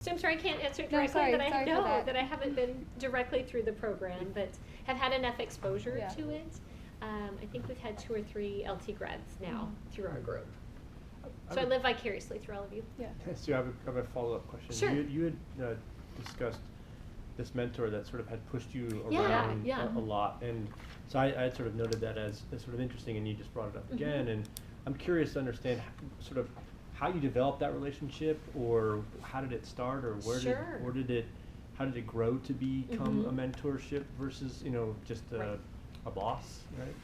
So I'm sorry I can't answer it No, directly, sorry, but I sorry for know that. that I haven't been directly through the program, but have had enough exposure Yeah. to it. I think we've had 2 or 3 LT grads now through our group. So I live vicariously through all of you. Yeah. So I have a follow-up question. Sure. You had discussed this mentor that sort of had pushed you Yeah, around yeah. a lot, and so I had sort of noted that as sort of interesting, and you just brought it up again, and I'm curious to understand sort of how you developed that relationship, or how did it start, or Sure. how did it grow to become a Mhm. mentorship versus just Right. a boss, right?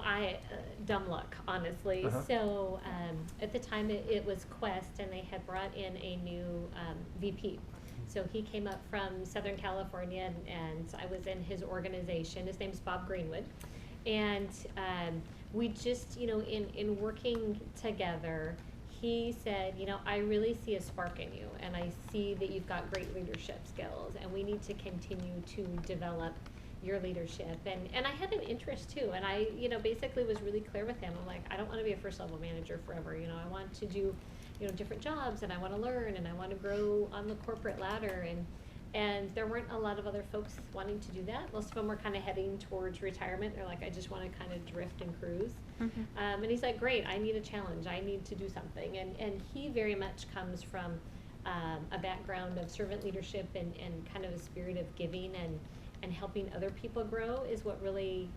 I dumb luck, honestly. Uh-huh. So at the time it was Quest, and they had brought in a new VP. So he came up from Southern California, and I was in his organization. His name's Bob Greenwood, and we just, in working together, he said, I really see a spark in you, and I see that you've got great leadership skills, and we need to continue to develop your leadership. And I had an interest too, and I, basically was really clear with him. I'm like, I don't want to be a first level manager forever. I want to do, different jobs, and I want to learn, and I want to grow on the corporate ladder. And there weren't a lot of other folks wanting to do that. Most of them were kind of heading towards retirement. They're like, I just want to kind of drift and cruise. And he's like, great, I need a challenge. I need to do something. And he very much comes from a background of servant leadership and kind of a spirit of giving and helping other people grow is what really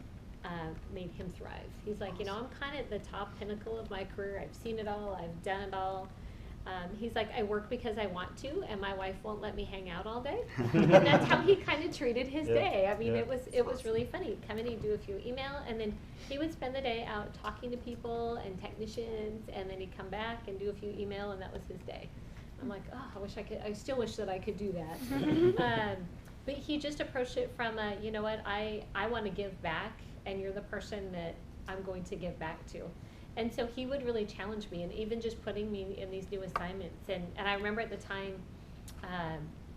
made him thrive. He's like, I'm kind of at the top pinnacle of my career. I've seen it all. I've done it all. He's like, I work because I want to, and my wife won't let me hang out all day. And that's how he kind of treated his day. I mean, it was really funny. He'd come in, he'd do a few email, and then he would spend the day out talking to people and technicians, and then he'd come back and do a few email, and that was his day. I'm like, oh, I still wish that I could do that. But he just approached it from you know what, I want to give back, and you're the person that I'm going to give back to. And so he would really challenge me, and even just putting me in these new assignments. And I remember at the time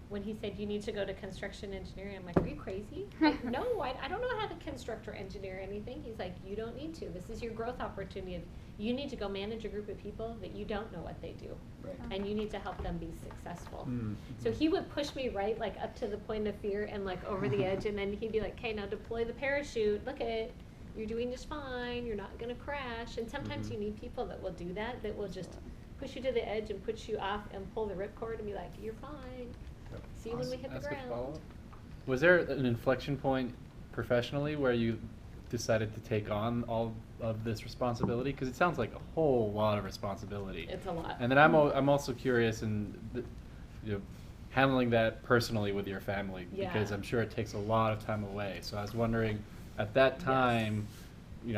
when he said, you need to go to construction engineering. I'm like, are you crazy? Like, no, I don't know how to construct or engineer anything. He's like, you don't need to. This is your growth opportunity. You need to go manage a group of people that you don't know what they do. Right. And you need to help them be successful. Mm-hmm. So he would push me right, like up to the point of fear and like over the edge. And then he'd be like, okay, now deploy the parachute. Look at it. You're doing just fine. You're not going to crash. And sometimes you need people that will do that, that will just push you to the edge and push you off and pull the ripcord and be like, you're fine. See you when we hit the Ask a ground. follow-up? Was there an inflection point professionally where you decided to take on all of this responsibility? Because it sounds like a whole lot of responsibility. It's a lot. And then I'm also curious in handling that personally with your family, because Yeah. I'm sure it takes a lot of time away. So I was wondering, at that time,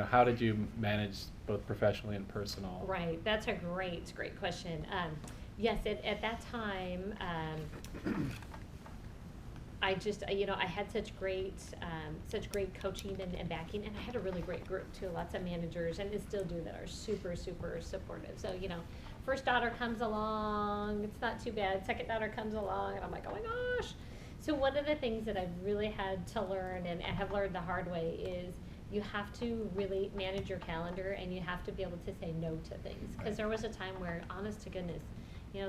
how did you manage both professionally and personal? Right, that's a great question. Yes, at that time, I just, I had such great coaching and backing, and I had a really great group too, lots of managers, and I still do, that are super, super supportive. So, first daughter comes along, it's not too bad. Second daughter comes along, and I'm like, oh my gosh. So one of the things that I've really had to learn, and have learned the hard way, is you have to really manage your calendar, and you have to be able to say no to things. Because there was a time where, honest to goodness,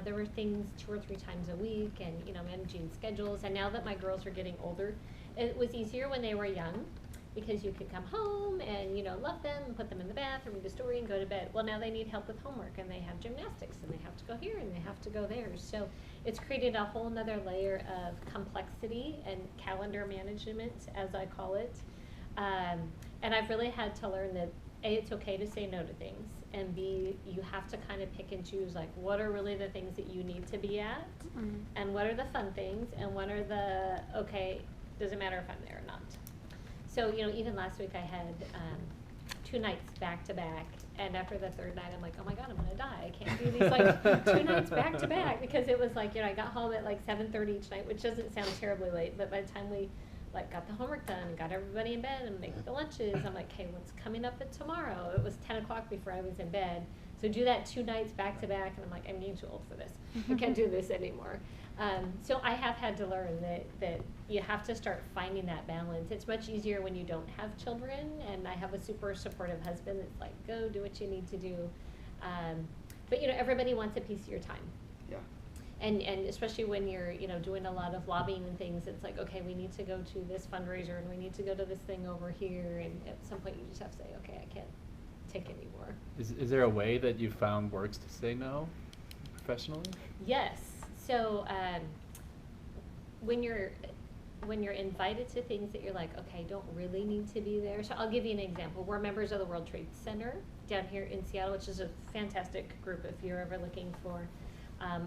there were things 2 or 3 times a week, and, managing schedules. And now that my girls are getting older, it was easier when they were young, because you could come home and, love them and put them in the bath and read a story and go to bed. Well, now they need help with homework, and they have gymnastics, and they have to go here and they have to go there. So it's created a whole nother layer of complexity and calendar management, as I call it. And I've really had to learn that A, it's okay to say no to things, and B, you have to kind of pick and choose, like, what are really the things that you need to be at, and what are the fun things, and what are the, okay, doesn't matter if I'm there or not. So, even last week I had 2 nights back to back, and after the 3rd night I'm like, oh my God, I'm gonna die. I can't do these like 2 nights back to back, because it was like, I got home at like 7:30 each night, which doesn't sound terribly late, but by the time we got the homework done and got everybody in bed and make the lunches, I'm like, okay, what's coming up at tomorrow? It was 10 o'clock before I was in bed. So do that 2 nights back to back, and I'm like, I'm getting too old for this. I can't do this anymore. So I have had to learn that you have to start finding that balance. It's much easier when you don't have children, and I have a super supportive husband that's like, go do what you need to do. But everybody wants a piece of your time. Yeah. and especially when you're, you know, doing a lot of lobbying and things, it's like, okay, we need to go to this fundraiser and we need to go to this thing over here, and at some point you just have to say, okay, I can't take anymore. Is there a way that you found works to say no professionally? Yes. So when you're invited to things that you're like, okay, I don't really need to be there. So I'll give you an example. We're members of the World Trade Center down here in Seattle, which is a fantastic group if you're ever looking for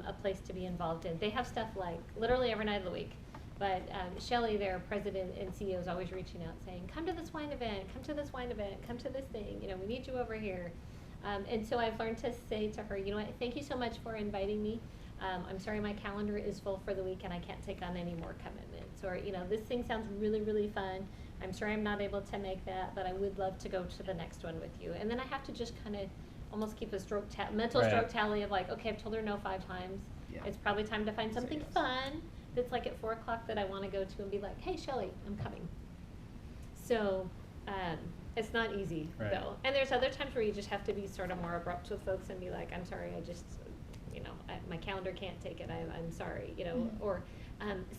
a place to be involved in. They have stuff like literally every night of the week. But Shelley, their president and CEO, is always reaching out saying, come to this wine event, come to this wine event, come to this thing, you know, we need you over here. And so I've learned to say to her, you know what, thank you so much for inviting me. I'm sorry my calendar is full for the week and I can't take on any more commitments. Or, you know, this thing sounds really, really fun. I'm sorry I'm not able to make that, but I would love to go to the next one with you. And then I have to just kind of almost keep a mental Right. stroke tally of like, okay, I've told her no 5 times. Yeah. It's probably time to find Say something yes. fun that's like at 4 o'clock that I want to go to and be like, hey, Shelley, I'm coming. So it's not easy, Right. though. And there's other times where you just have to be sort of more abrupt with folks and be like, I'm sorry, I just, you know, my calendar can't take it. I'm sorry, you know. Mm-hmm. Or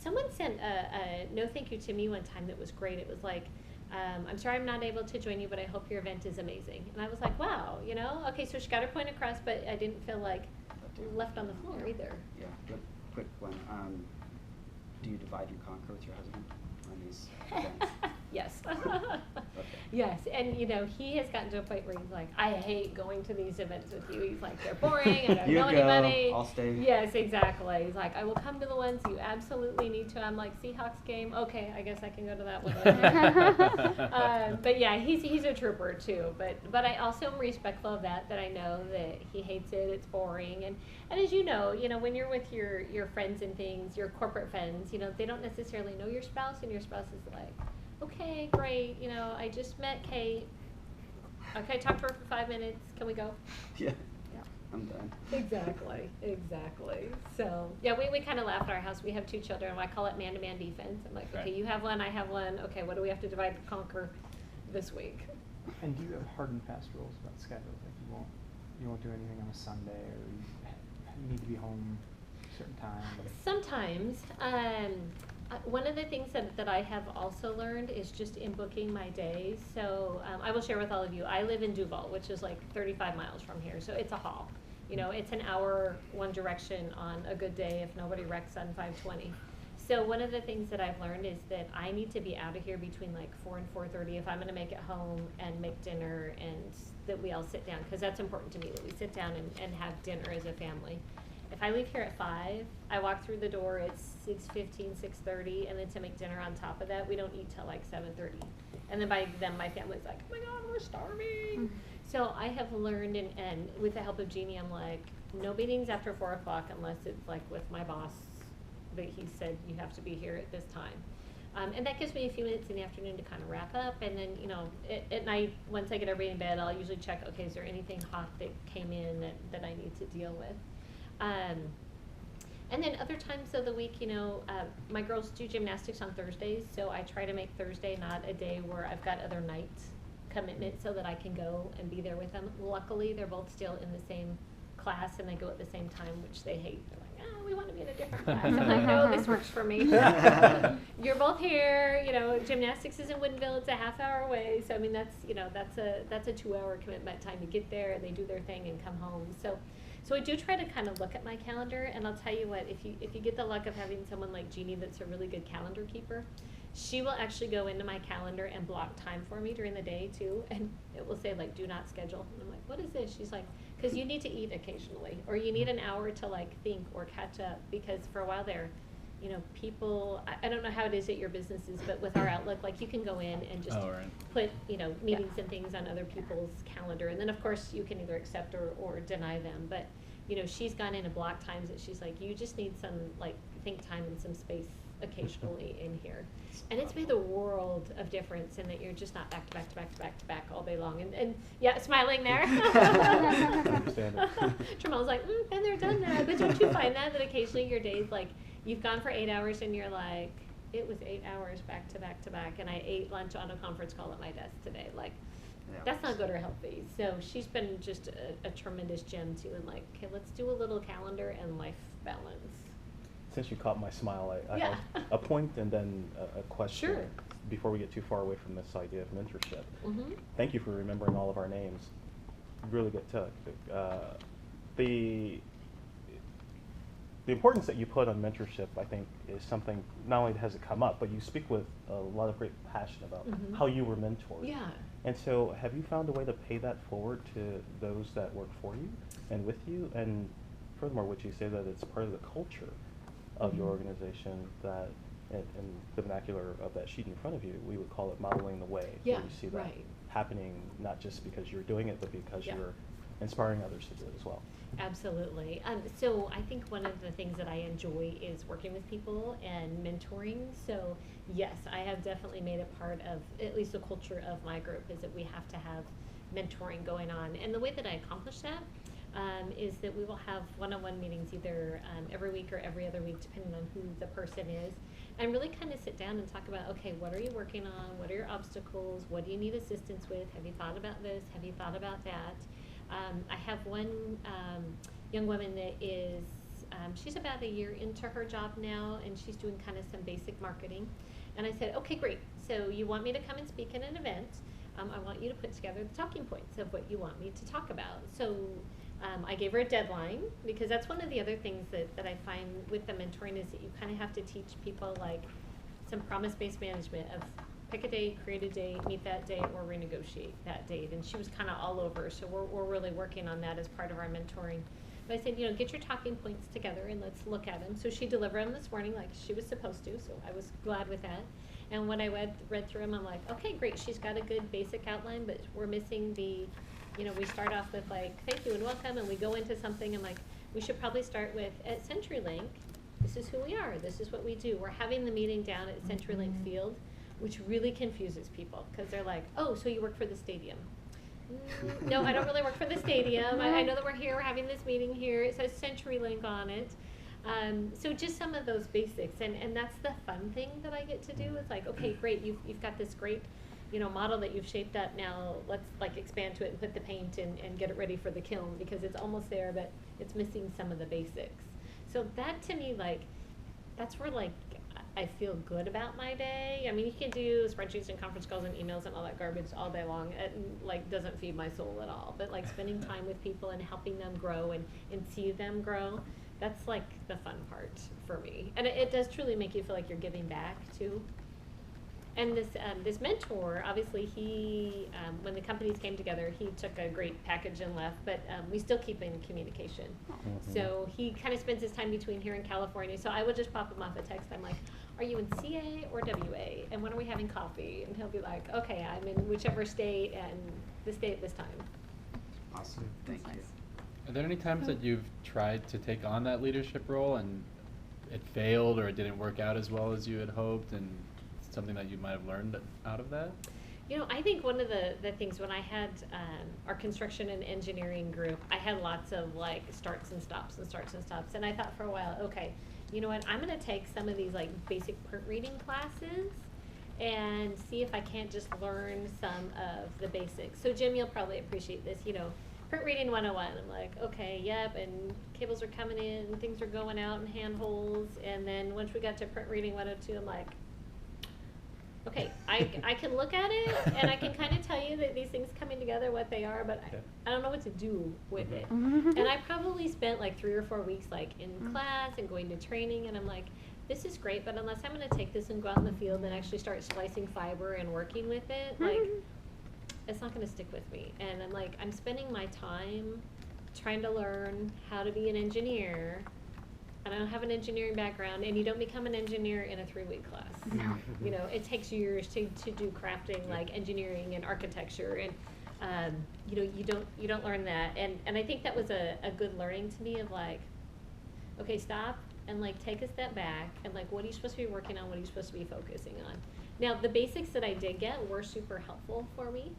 someone sent a no thank you to me one time that was great. It was like, I'm sorry I'm not able to join you, but I hope your event is amazing. And I was like, wow, you know, okay, so she got her point across, but I didn't feel like left on the floor either. Yeah, quick one. Do you divide your conquer with your husband on these events? Yes. Okay. Yes, and you know, he has gotten to a point where he's like, I hate going to these events with you. He's like, they're boring, I don't You know go, anybody. I'll stay. Yes, exactly. He's like, I will come to the ones you absolutely need to. I'm like, Seahawks game? Okay, I guess I can go to that one. But yeah, he's a trooper too. But I also am respectful of that I know that he hates it, it's boring. And as you know, when you're with your friends and things, your corporate friends, you know, they don't necessarily know your spouse, and your spouse is like, okay, great, you know, I just met Kate. Okay, talk to her for 5 minutes. Can we go? Yeah. Yeah. I'm done. Exactly. So, yeah, we kind of laugh at our house. We have 2 children. I call it man-to-man defense. I'm like, okay, Right. you have one, I have one. Okay, what do we have to divide and conquer this week? And do you have hard and fast rules about schedule? Like you won't do anything on a Sunday, or you need to be home a certain time? Sometimes. One of the things that I have also learned is just in booking my days. So I will share with all of you, I live in Duval, which is like 35 miles from here. So it's a haul. You know, it's an hour one direction on a good day if nobody wrecks on 520. So one of the things that I've learned is that I need to be out of here between like 4 and 4:30 if I'm going to make it home and make dinner, and that we all sit down, because that's important to me, that we sit down and have dinner as a family. If I leave here at 5, I walk through the door at 6:15, 6:30, and then to make dinner on top of that, we don't eat till like 7:30. And then by then my family's like, oh my God, we're starving. So I have learned, and with the help of Jeannie, I'm like, no meetings after 4 o'clock unless it's like with my boss that he said you have to be here at this time. And that gives me a few minutes in the afternoon to kind of wrap up. And then, you know, at night, once I get everybody in bed, I'll usually check, okay, is there anything hot that came in that I need to deal with? And then other times of the week, you know, my girls do gymnastics on Thursdays, so I try to make Thursday not a day where I've got other night commitments so that I can go and be there with them. Luckily, they're both still in the same class and they go at the same time, which they hate. They're like, we want to be in a different class. I'm like, no, this works for me. You're both here, you know, gymnastics is in Woodinville, it's a half-hour away, so I mean, that's a 2-hour commitment time to get there, and they do their thing and come home. So I do try to kind of look at my calendar, and I'll tell you what, if you get the luck of having someone like Jeannie that's a really good calendar keeper, she will actually go into my calendar and block time for me during the day too, and it will say like, do not schedule. And I'm like, what is this? She's like, because you need to eat occasionally, or you need an hour to like think or catch up, because for a while there, you know, people, I don't know how it is at your businesses, but with our Outlook, like you can go in and just put, you know, meetings and things on other people's calendar. And then of course you can either accept or deny them. But, you know, she's gone in and blocked times that she's like, you just need some like think time and some space occasionally in here. And it's made a world of difference in that you're just not back to back to back to back to back all day long. And yeah, smiling there. Understand it. Tremel's like, and they're done now. But don't you find that occasionally your days, like, you've gone for 8 hours and you're like, it was 8 hours back to back to back, and I ate lunch on a conference call at my desk today. Like, that's not good or healthy. So she's been just a tremendous gem too, and like, okay, let's do a little calendar and life balance. since you caught my smile, I Yeah. have a point and then a question. Sure. Before we get too far away from this idea of mentorship. Mhm. Thank you for remembering all of our names. Really good tip. The importance that you put on mentorship, I think, is something, not only has it come up, but you speak with a lot of great passion about Mhm. how you were mentored. Yeah. And so have you found a way to pay that forward to those that work for you and with you? And furthermore, would you say that it's part of the culture of your Mhm. organization that, in the vernacular of that sheet in front of you, we would call it modeling the way? Yeah, where you see that right. happening, not just because you're doing it, but because Yeah. you're inspiring others to do it as well. Absolutely. So I think one of the things that I enjoy is working with people and mentoring. So yes, I have definitely made it part of at least the culture of my group is that we have to have mentoring going on. And the way that I accomplish that is that we will have one-on-one meetings either every week or every other week, depending on who the person is, and really kind of sit down and talk about, okay, what are you working on? What are your obstacles? What do you need assistance with? Have you thought about this? Have you thought about that? I have one young woman that is, she's about a year into her job now, and she's doing kind of some basic marketing. And I said, okay, great. So you want me to come and speak at an event. I want you to put together the talking points of what you want me to talk about. So I gave her a deadline, because that's one of the other things that I find with the mentoring is that you kind of have to teach people like some promise-based management of pick a date, create a date, meet that date, or renegotiate that date. And she was kind of all over, so we're really working on that as part of our mentoring. But I said, get your talking points together and let's look at them. So she delivered them this morning like she was supposed to, so I was glad with that. And when I read through them, I'm like, okay, great, she's got a good basic outline, but we're missing the, we start off with like, thank you and welcome, and we go into something, and like, we should probably start with, at CenturyLink, this is who we are, this is what we do. We're having the meeting down at CenturyLink Field, which really confuses people, because they're like, oh, so you work for the stadium. No, I don't really work for the stadium. I know that we're here, we're having this meeting here, it says CenturyLink on it. So just some of those basics, and that's the fun thing that I get to do. It's like, okay, great, you've got this great, model that you've shaped up. Now let's like expand to it and put the paint and get it ready for the kiln, because it's almost there, but it's missing some of the basics. So that to me, like, that's where like I feel good about my day. I mean, you can do spreadsheets and conference calls and emails and all that garbage all day long. It like doesn't feed my soul at all. But like spending time with people and helping them grow and see them grow, that's like the fun part for me. And it does truly make you feel like you're giving back too. And this mentor, obviously he, when the companies came together, he took a great package and left, but we still keep in communication. Mhm. So he kind of spends his time between here and California. So I would just pop him off a text. I'm like, are you in CA or WA? And when are we having coffee? And he'll be like, okay, I'm in whichever state and this day at this time. Awesome, thank you. Are there any times that you've tried to take on that leadership role and it failed or it didn't work out as well as you had hoped, and something that you might have learned out of that? I think one of the things when I had our construction and engineering group, I had lots of like starts and stops. And I thought for a while, okay, you know what, I'm going to take some of these like basic print reading classes and see if I can't just learn some of the basics. So Jim, you'll probably appreciate this, print reading 101. I'm like, okay, yep, and cables are coming in, things are going out in handholds. And then once we got to print reading 102, I'm like, okay, I can look at it and I can kind of tell you that these things coming together, what they are, but Okay. I don't know what to do with it. Mhm. And I probably spent like 3 or 4 weeks like in class and going to training, and I'm like, this is great, but unless I'm going to take this and go out in the field and actually start slicing fiber and working with it, like, it's not going to stick with me. And I'm like, I'm spending my time trying to learn how to be an engineer, and I don't have an engineering background, and you don't become an engineer in a 3-week class. No. It takes years to do crafting, like engineering and architecture, and you don't learn that. And I think that was a good learning to me of like, okay, stop and like take a step back and like, what are you supposed to be working on? What are you supposed to be focusing on? Now the basics that I did get were super helpful for me,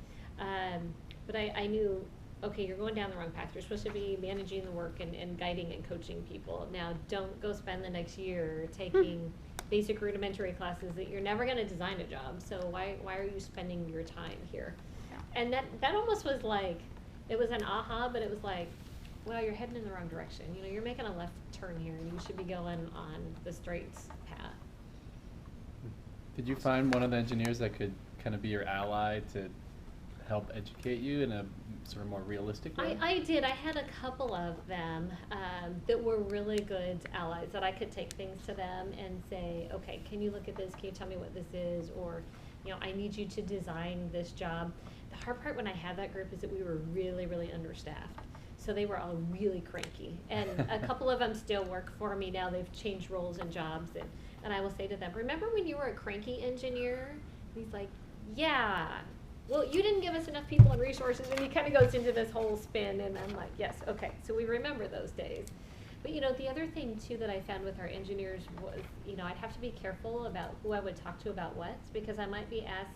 but I knew, okay, you're going down the wrong path. You're supposed to be managing the work and guiding and coaching people. Now, don't go spend the next year taking basic rudimentary classes that you're never going to design a job. So why are you spending your time here? Yeah. And that almost was like, it was an aha, but it was like, well, you're heading in the wrong direction. You know, you're making a left turn here and you should be going on the straight path. Did you find one of the engineers that could kind of be your ally to help educate you in a sort of more realistic way? I did. I had a couple of them that were really good allies that I could take things to them and say, okay, can you look at this? Can you tell me what this is? Or, you know, I need you to design this job. The hard part when I had that group is that we were really, really understaffed. So they were all really cranky. And a couple of them still work for me now. They've changed roles and jobs. And I will say to them, remember when you were a cranky engineer? And he's like, yeah. Well, you didn't give us enough people and resources, and he kind of goes into this whole spin, and I'm like, yes, okay, so we remember those days. But, you know, the other thing, too, that I found with our engineers was, you know, I'd have to be careful about who I would talk to about what, because I might be asked